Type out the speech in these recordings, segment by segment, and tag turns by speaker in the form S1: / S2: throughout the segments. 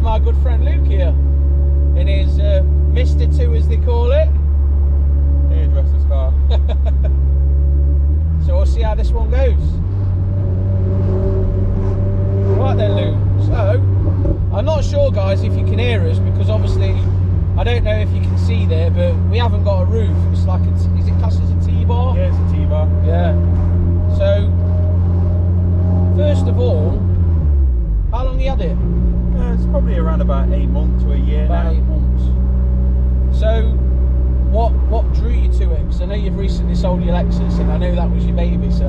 S1: with my good friend Luke here in his Mr. 2 as they call it.
S2: Hairdresser's car.
S1: So we'll see how this one goes. Right then, Luke. So I'm not sure, guys, if you can hear us, because obviously I don't know if you can see there, but we haven't got a roof. It's like is it classed as a T-bar?
S2: Yeah, it's a T-bar.
S1: Yeah. So first of all, how long you had it?
S2: It's probably around about 8 months to a year
S1: About
S2: now.
S1: 8 months. So what drew you to it? Because I know you've recently sold your Lexus, and I know that was your baby. So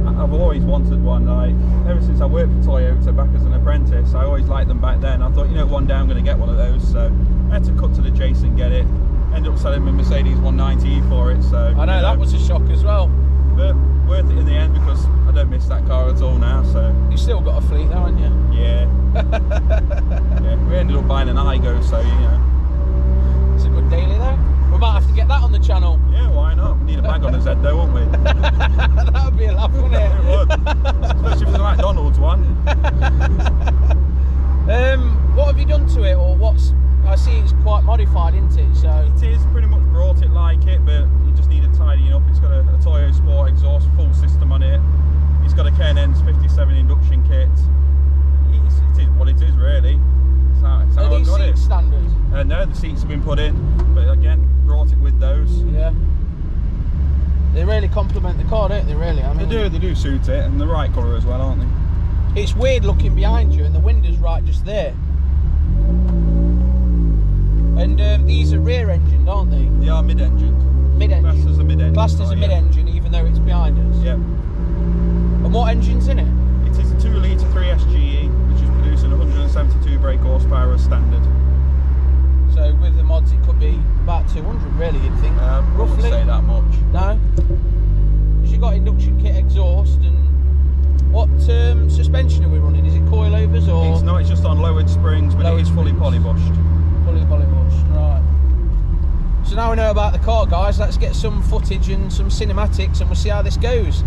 S2: I've always wanted one. Like ever since I worked for Toyota back as an apprentice, I always liked them back then. I thought, you know, one day I'm going to get one of those. So I had to cut to the chase and get it. Ended up selling my Mercedes 190 for it. So
S1: I know that was a shock as well.
S2: But worth it in the end, because I don't miss that car at all now. So
S1: You still got a fleet, though, haven't you?
S2: yeah. Yeah. We ended up buying an Igo, so you know.
S1: It's a good daily, though. We might have to get that on the channel.
S2: Yeah, why not? We need a bag on his head though, won't we?
S1: That would be a laugh, wouldn't it?
S2: It would. Especially for the McDonald's one.
S1: What have you done to it, or what's? I see it's quite modified, isn't it? So
S2: It is pretty much brought it like it, but you just need to tidying up. It's got a Toyota Sport exhaust, full system on it. It's got a K&N's 57 induction kit. It is what it is, really. It's how
S1: are
S2: I
S1: these
S2: got it.
S1: seats standard?
S2: No, the seats have been put in, but again, brought it with those.
S1: Yeah. They really complement the car, don't they? Really, I mean,
S2: They do suit it, and the right colour as well, aren't they?
S1: it's weird looking behind you, and the window's right just there. And these are rear-engined, aren't they?
S2: They are mid-engined.
S1: Mid-engine.
S2: Classed as a mid-engine.
S1: Classed as a mid-engine, even though it's behind us.
S2: Yep.
S1: And what engine's in it?
S2: It is a 2 litre 3SGE, which is producing 172 brake horsepower as standard.
S1: So with the mods, it could be about 200, really, you'd think.
S2: I wouldn't say that much.
S1: No? Because you've got induction kit exhaust, and what suspension are we running? Is it coilovers or?
S2: It's not, it's just on lowered springs, but
S1: Lowered
S2: it is fully
S1: springs.
S2: polybushed.
S1: Fully polybushed, right. So now we know about the car, guys. Let's get some footage and some cinematics, and we'll see how this goes.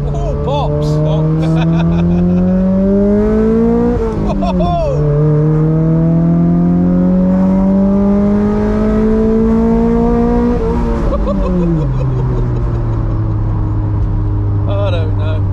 S1: Oh, pops! Whoa! I don't know.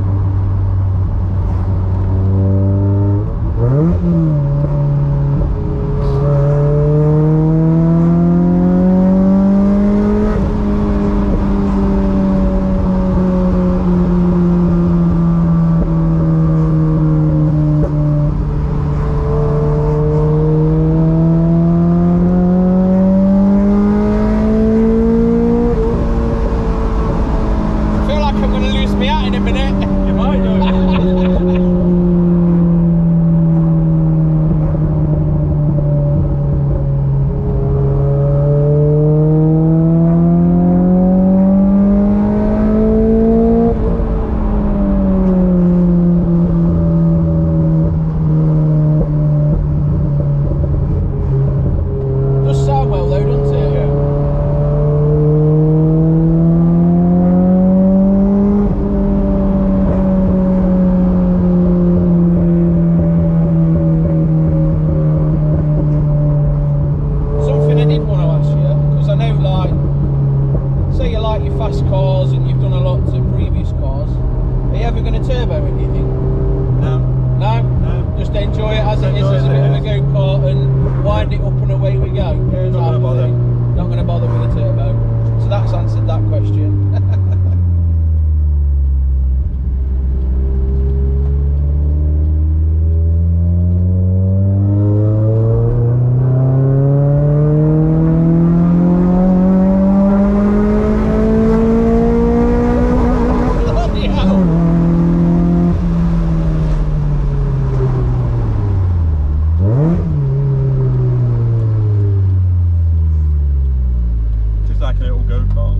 S1: I feel like I'm going to lose me out in a minute.
S2: You might do.
S1: Does sound well though, doesn't it?
S2: Yeah.
S1: Something I did want to ask you, because I know, like, say you like your fast cars and you've done a lot to previous cars, are you ever going to turbo it, do you think?
S2: No.
S1: No?
S2: No.
S1: Just enjoy it as it is,
S2: Enjoy
S1: as a
S2: it,
S1: bit of a
S2: yeah.
S1: go-kart, and wind it up and away we go.
S2: Yeah, not
S1: type
S2: gonna
S1: of
S2: bother.
S1: thing. Not going to bother with a turbo. So that's answered that question. Bloody hell.
S2: Just like a little go-kart.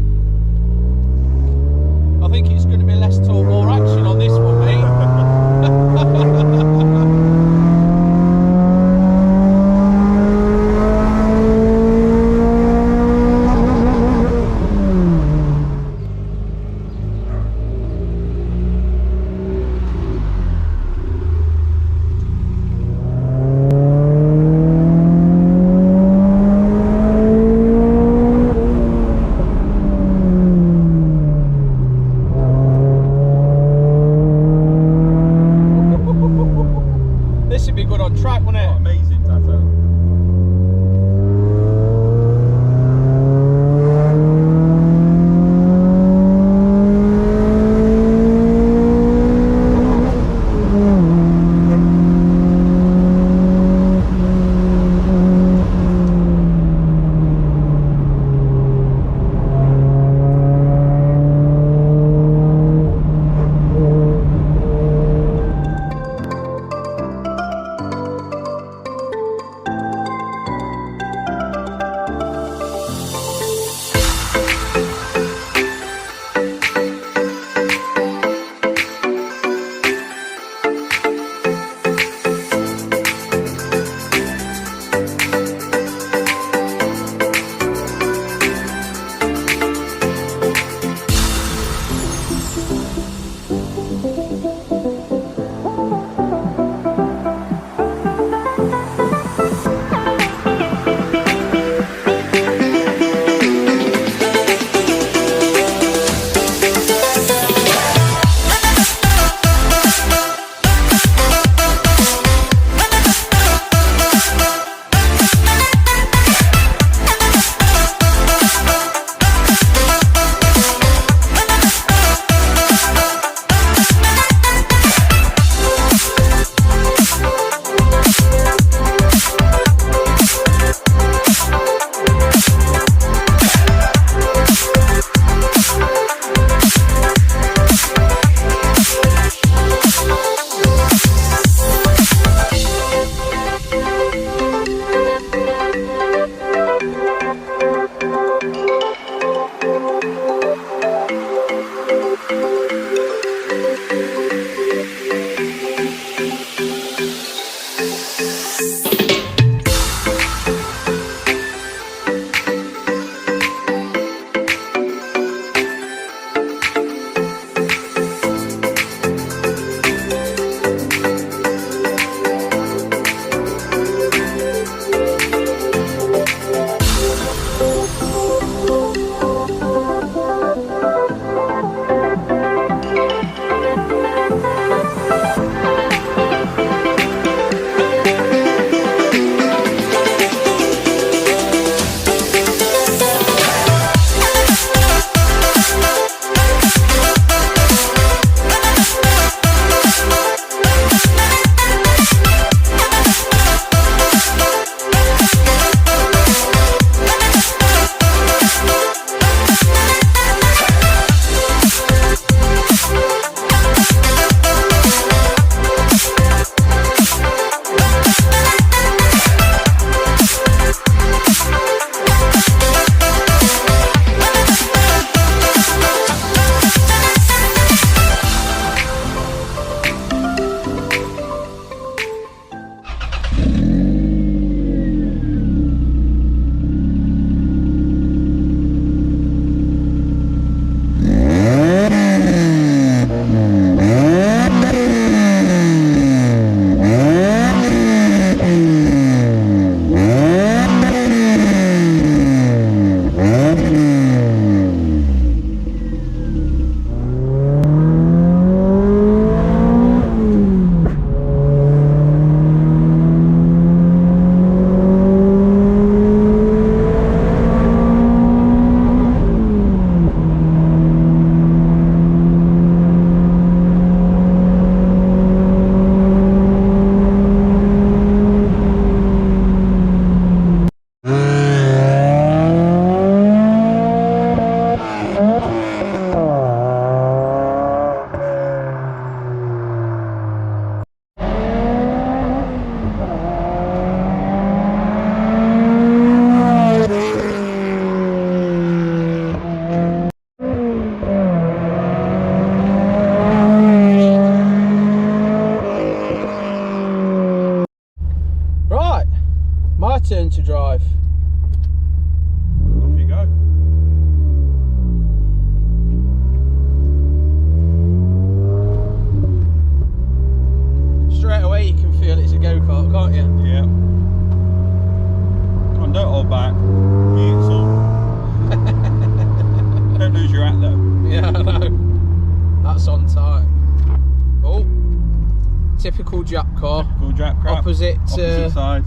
S1: Typical Jap car.
S2: Typical Jap crap.
S1: Opposite
S2: side.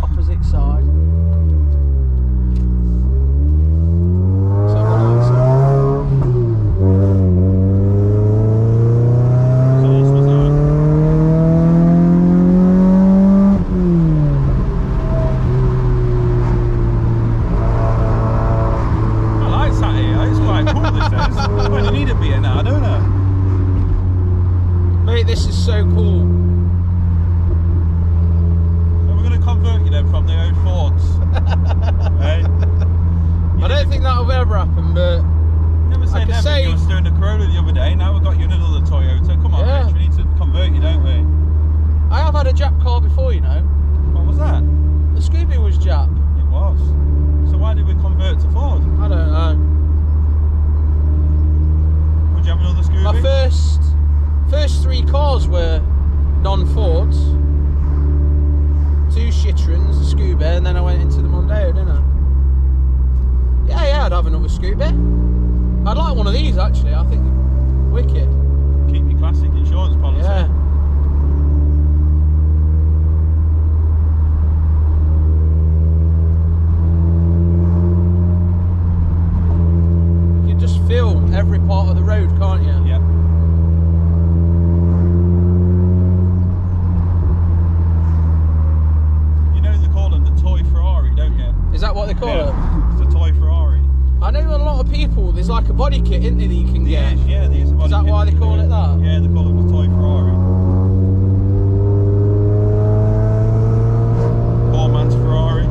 S1: Opposite side. Let's have the lights on.
S2: I like that here. It's quite cool. This is. Well, you need a beer now, don't you?
S1: Mate, this is so cool.
S2: Convert you then from the old Fords. Hey?
S1: I don't think that'll ever happen, but
S2: never say never. You were doing the Corolla the other day. Now we've got you in another Toyota. Come on,
S1: yeah.
S2: Rich, we need to convert you, don't we?
S1: I have had a Jap car before, you know.
S2: What was that?
S1: The Scooby was Jap.
S2: It was. So why did we convert to Ford?
S1: I don't know.
S2: Would you have another Scooby?
S1: My first 3 cars were non-Fords. 2 Citroens, a Scooby, and then I went into the Mondeo, didn't I? Yeah, I'd have another Scooby. I'd like one of these actually. I think wicked.
S2: Keep your classic insurance policy.
S1: Yeah. You can just feel every part of the road, can't you?
S2: Yeah.
S1: Is that what they call it?
S2: It's a toy Ferrari.
S1: I know a lot of people, there's like a body kit, isn't there, that you can get?
S2: Yeah, there's a body kit.
S1: Is that why they call it that?
S2: Yeah, they call it the toy Ferrari. Poor man's Ferrari.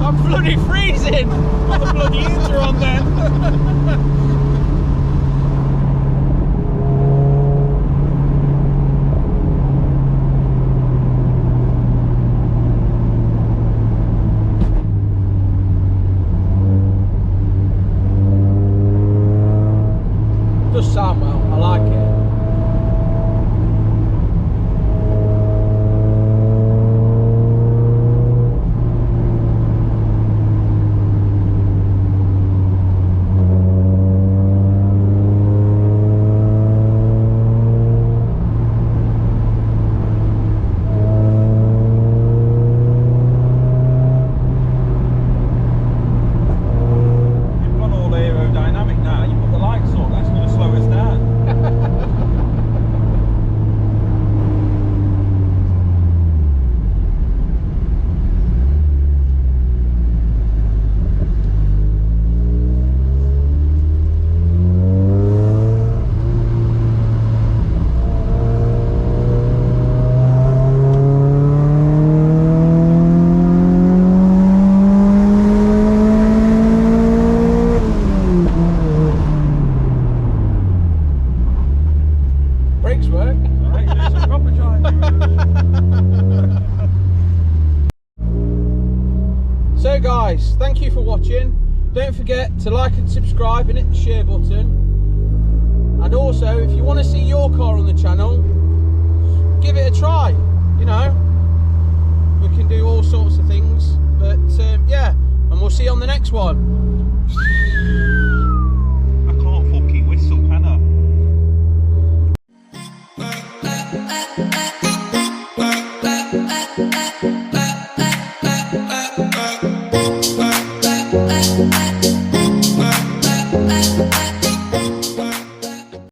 S1: I'm bloody freezing!
S2: Put the bloody heater on then!
S1: Does sound well, I like it. So guys, thank you for watching. Don't forget to like and subscribe and hit the share button. And also, if you want to see your car on the channel, give it a try. You know, we can do all sorts of things. But yeah, and we'll see you on the next one.
S2: I can't fucking whistle, can I?